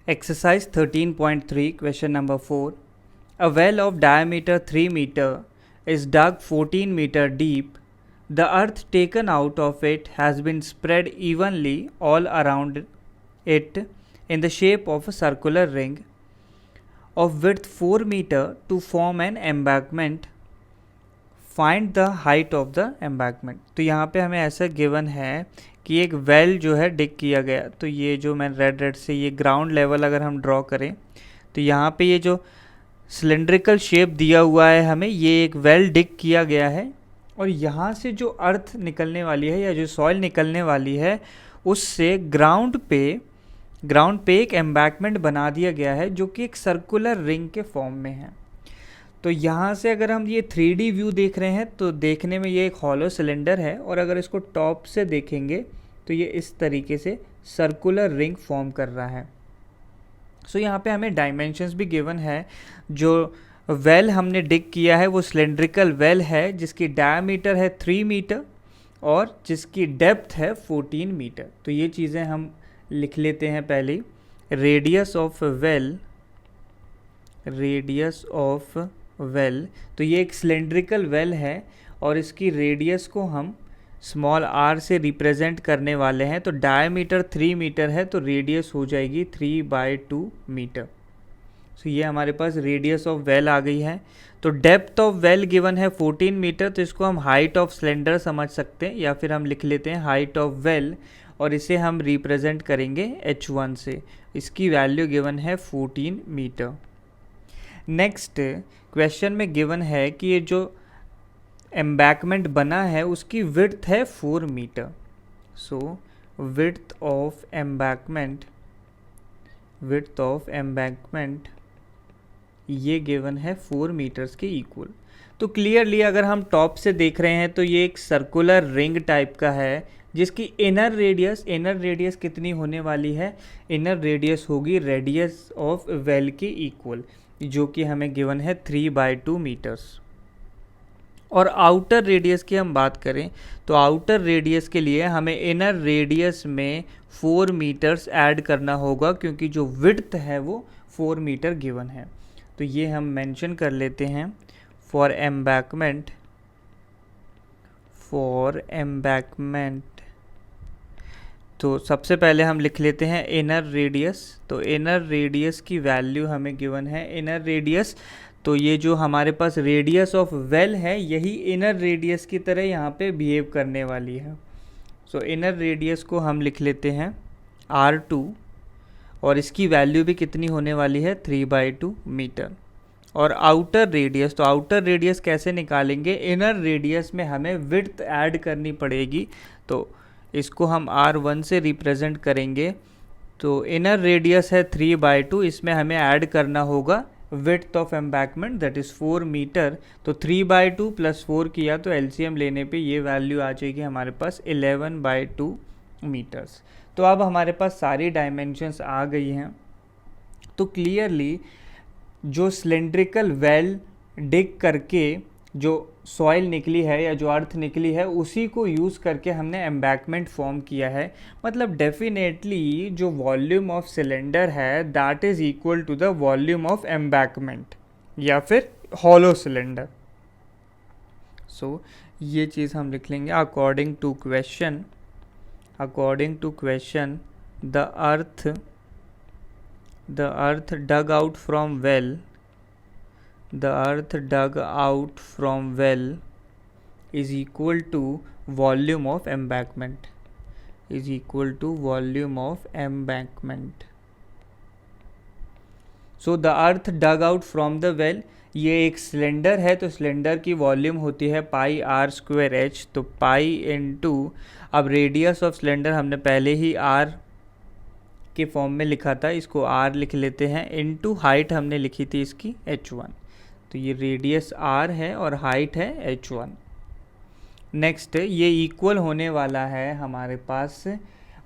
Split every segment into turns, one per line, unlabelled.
Exercise 13.3, question number 4. A well of diameter 3 meter is dug 14 meter deep. The earth taken out of it has been spread evenly all around it in the shape of a circular ring of width 4 meter to form an embankment. Find the height of the embankment. तो यहाँ पे हमें ऐसा given है कि एक well जो है डिग किया गया। तो ये जो मैं रेड से ये ग्राउंड लेवल अगर हम ड्रॉ करें तो यहाँ पे ये जो सिलेंड्रिकल शेप दिया हुआ है हमें, ये एक वेल डिग किया गया है और यहाँ से जो अर्थ निकलने वाली है या जो सॉइल निकलने वाली है उससे ग्राउंड पे एक एम्बैंकमेंट बना दिया गया है जो कि एक सर्कुलर रिंग के फॉर्म में है। तो यहाँ से अगर हम ये 3D व्यू देख रहे हैं तो देखने में ये एक हॉलो सिलेंडर है और अगर इसको टॉप से देखेंगे तो ये इस तरीके से सर्कुलर रिंग फॉर्म कर रहा है। सो यहाँ पे हमें डायमेंशंस भी गिवन है। जो वेल हमने डिग किया है वो सिलेंड्रिकल वेल है जिसकी डायमीटर है 3 मीटर और जिसकी डेप्थ है 14 मीटर। तो ये चीज़ें हम लिख लेते हैं पहले। रेडियस ऑफ वेल, तो ये एक सिलेंड्रिकल वेल है और इसकी रेडियस को हम स्मॉल r से रिप्रेजेंट करने वाले हैं। तो डायमीटर 3 मीटर है तो रेडियस हो जाएगी 3/2 मीटर। सो ये हमारे पास रेडियस ऑफ वेल आ गई है। तो डेप्थ ऑफ वेल गिवन है 14 मीटर, तो इसको हम हाइट ऑफ सिलेंडर समझ सकते हैं या फिर हम लिख लेते हैं हाइट ऑफ वेल और इसे हम रिप्रेजेंट करेंगे h1 से। इसकी वैल्यू गिवन है 14 मीटर। नेक्स्ट क्वेश्चन में गिवन है कि ये जो एम्बैंकमेंट बना है उसकी विड्थ है 4 meter. So width of embankment ये गिवन है 4 मीटर्स के इक्वल। तो क्लियरली अगर हम टॉप से देख रहे हैं तो ये एक सर्कुलर रिंग टाइप का है जिसकी इनर रेडियस कितनी होने वाली है? इनर रेडियस होगी रेडियस ऑफ वेल के इक्वल, जो कि हमें गिवन है 3/2 मीटर्स। और आउटर रेडियस की हम बात करें तो आउटर रेडियस के लिए हमें इनर रेडियस में 4 मीटर्स ऐड करना होगा क्योंकि जो विड्थ है वो 4 मीटर गिवन है। तो ये हम मेंशन कर लेते हैं फॉर एम्बैंकमेंट। तो सबसे पहले हम लिख लेते हैं इनर रेडियस। तो इनर रेडियस की वैल्यू हमें गिवन है इनर रेडियस। तो ये जो हमारे पास रेडियस ऑफ वेल है यही इनर रेडियस की तरह यहाँ पे बिहेव करने वाली है। सो इनर रेडियस को हम लिख लेते हैं R2 और इसकी वैल्यू भी कितनी होने वाली है 3/2 मीटर। और आउटर रेडियस, तो आउटर रेडियस कैसे निकालेंगे? इनर रेडियस में हमें विड्थ ऐड करनी पड़ेगी तो इसको हम R1 से रिप्रेजेंट करेंगे। तो इनर रेडियस है 3/2, इसमें हमें ऐड करना होगा width of embankment that is 4 meter. तो 3/2 + 4 किया तो एलसीएम लेने पे ये वैल्यू आ जाएगी हमारे पास 11/2 मीटर्स। तो अब हमारे पास सारी डायमेंशंस आ गई हैं। तो क्लियरली जो सिलेंड्रिकल वेल डिग करके जो सॉइल निकली है या जो अर्थ निकली है उसी को यूज़ करके हमने एम्बैंकमेंट फॉर्म किया है। मतलब डेफिनेटली जो वॉल्यूम ऑफ सिलेंडर है that is equal to the volume of embankment या फिर हॉलो सिलेंडर। सो ये चीज़ हम लिख लेंगे according to question the earth dug out from well is equal to volume of embankment so the earth dug out from the well, ये एक cylinder है तो सिलेंडर की वॉल्यूम होती है πr²h। तो पाई इनटू, अब रेडियस ऑफ सिलेंडर हमने पहले ही r के फॉर्म में लिखा था, इसको r लिख लेते हैं, इनटू हाइट हमने लिखी थी इसकी h1। तो ये रेडियस r है और हाइट है h1। नेक्स्ट ये इक्वल होने वाला है हमारे पास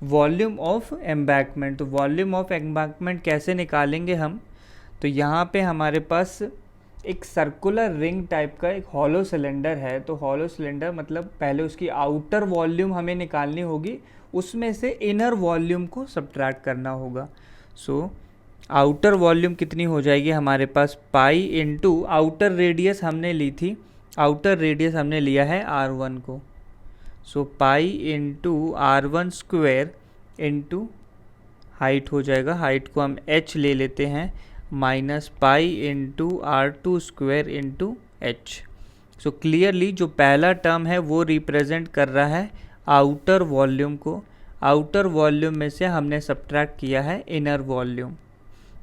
वॉल्यूम ऑफ एम्बैंकमेंट। तो वॉल्यूम ऑफ एम्बैंकमेंट कैसे निकालेंगे हम? तो यहाँ पे हमारे पास एक सर्कुलर रिंग टाइप का एक हॉलो सिलेंडर है। तो हॉलो सिलेंडर मतलब पहले उसकी आउटर वॉल्यूम हमें निकालनी होगी, उसमें से इनर वॉल्यूम को सब्ट्रैक्ट करना होगा। सो आउटर वॉल्यूम कितनी हो जाएगी हमारे पास, पाई इंटू आउटर रेडियस हमने ली थी, आउटर रेडियस हमने लिया है R1 को, so pi into R1 square into height हो जाएगा, हाइट को हम h ले लेते हैं, minus pi into R2 square into H. So clearly जो पहला टर्म है वो रिप्रेजेंट कर रहा है आउटर वॉल्यूम को, आउटर वॉल्यूम में से हमने सब्ट्रैक्ट किया है इनर वॉल्यूम,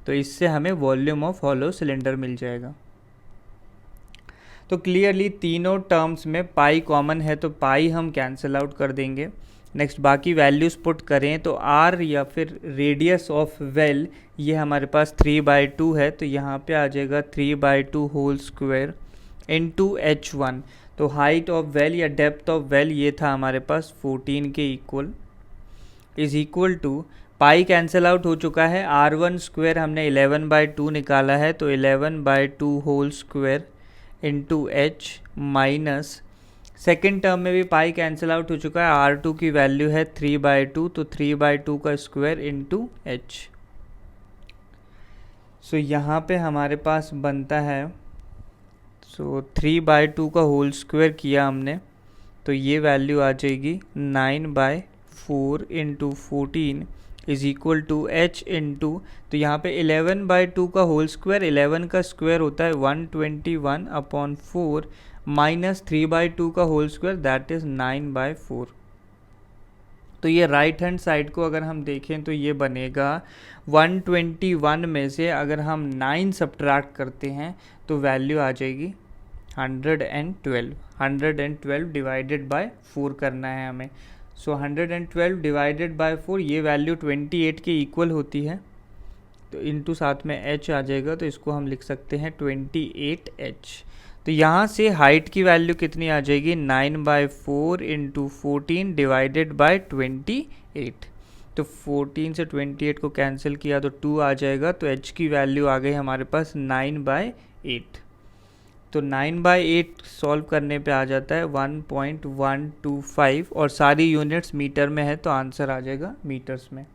तो इससे हमें वॉल्यूम ऑफ हॉलो सिलेंडर मिल जाएगा। तो क्लियरली तीनों टर्म्स में पाई कॉमन है तो पाई हम कैंसिल आउट कर देंगे। नेक्स्ट बाकी वैल्यूज़ पुट करें तो आर या फिर रेडियस ऑफ वेल ये हमारे पास 3/2 है, तो यहाँ पे आ जाएगा 3/2 होल स्क्वायर इंटू h1। तो हाइट ऑफ वेल या डेप्थ ऑफ वेल ये था हमारे पास 14 के equal, is equal to pi cancel out हो चुका है, R1 स्क्वायर हमने 11/2 निकाला है तो 11/2 whole square into h, minus second term में भी पाई कैंसिल आउट हो चुका है, R2 की वैल्यू है 3/2 तो 3/2 का स्क्वायर इंटू एच। सो यहाँ पे हमारे पास बनता है, सो 3/2 का होल स्क्वायर किया हमने तो ये वैल्यू आ जाएगी 9/4 into 14 is equal to h into, तो यहाँ पे 11/2 का होल स्क्वायर, 11 का स्क्वायर होता है 121/4 माइनस 3/2 का होल स्क्वायर दैट इज़ 9/4। तो ये राइट हैंड साइड को अगर हम देखें तो ये बनेगा 121 में से अगर हम 9 सब्ट्रैक्ट करते हैं तो वैल्यू आ जाएगी 112 डिवाइडेड बाय 4 करना है हमें। सो 112 डिवाइडेड बाय 4 ये वैल्यू 28 के इक्वल होती है, तो इनटू साथ में h आ जाएगा तो इसको हम लिख सकते हैं 28h। तो यहाँ से हाइट की वैल्यू कितनी आ जाएगी 9/4 इंटू 14 डिवाइडेड बाय 28। तो 14 से 28 को कैंसिल किया तो 2 आ जाएगा, तो h की वैल्यू आ गई हमारे पास 9/8। तो 9/8 सॉल्व करने पे आ जाता है 1.125 और सारी यूनिट्स मीटर में है तो आंसर आ जाएगा मीटर्स में।